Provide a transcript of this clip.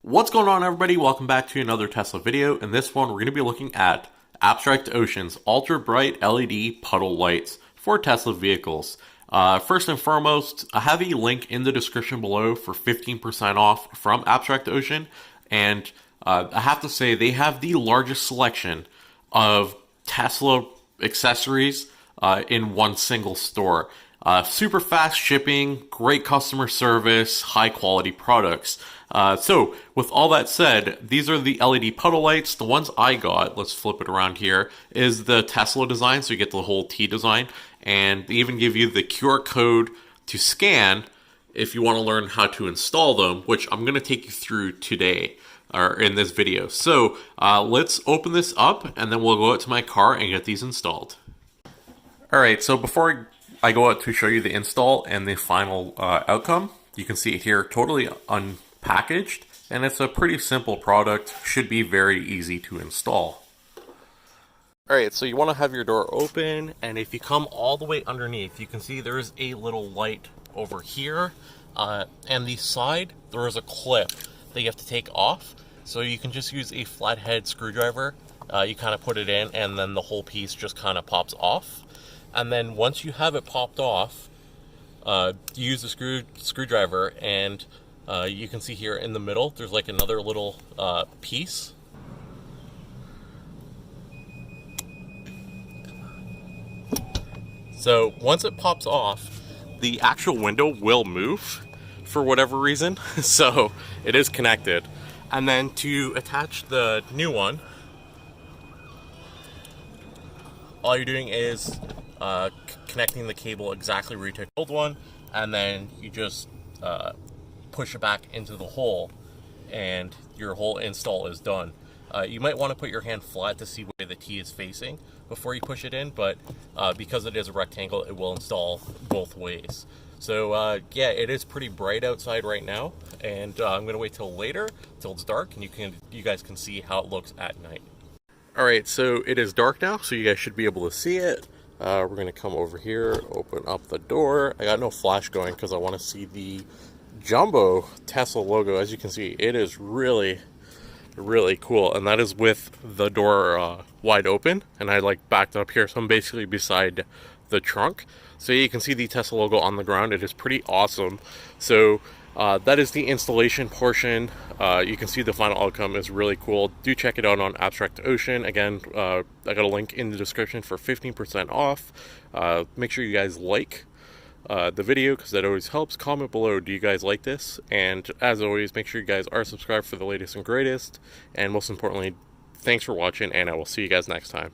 What's going on, everybody? Welcome back to another Tesla video. In this one, we're going to be looking at Abstract Ocean's ultra bright LED puddle lights for Tesla vehicles. First and foremost, I have a link in the description below for 15% off from Abstract Ocean, and I have to say they have the largest selection of Tesla accessories in one single store. Super fast shipping, great customer service, high quality products. So with all that said, these are the LED puddle lights. The ones I got, let's flip it around here, is the Tesla design. So you get the whole T design, and they even give you the QR code to scan if you want to learn how to install them, which I'm going to take you through today or in this video. So let's open this up and then we'll go out to my car and get these installed. All right, so before I go out to show you the install and the final outcome, you can see it here, totally unpackaged, and it's a pretty simple product, should be very easy to install. Alright, so you want to have your door open, and if you come all the way underneath, you can see there's a little light over here, and the side, there is a clip that you have to take off, so you can just use a flathead screwdriver. You kind of put it in, and then the whole piece just kind of pops off. And then once you have it popped off, you use the screwdriver, and you can see here in the middle, there's like another little piece. So once it pops off, the actual window will move for whatever reason. So it is connected. And then to attach the new one, all you're doing is connecting the cable exactly where you took the old one, and then you just push it back into the hole, and your whole install is done. You might want to put your hand flat to see where the T is facing before you push it in, but because it is a rectangle, it will install both ways. So yeah, it is pretty bright outside right now, and I'm gonna wait till later, till it's dark, and you guys can see how it looks at night. All right, so it is dark now, so you guys should be able to see it. We're gonna come over here, open up the door. I got no flash going because I want to see the jumbo Tesla logo. As you can see, it is really cool, and that is with the door wide open, and I like backed up here, so I'm basically beside the trunk, so you can see the Tesla logo on the ground. It is pretty awesome. So that is the installation portion. You can see the final outcome is really cool. Do check it out on Abstract Ocean. Again, I got a link in the description for 15% off. Make sure you guys like the video, because that always helps. Comment below, do you guys like this? And as always, make sure you guys are subscribed for the latest and greatest. And most importantly, thanks for watching, and I will see you guys next time.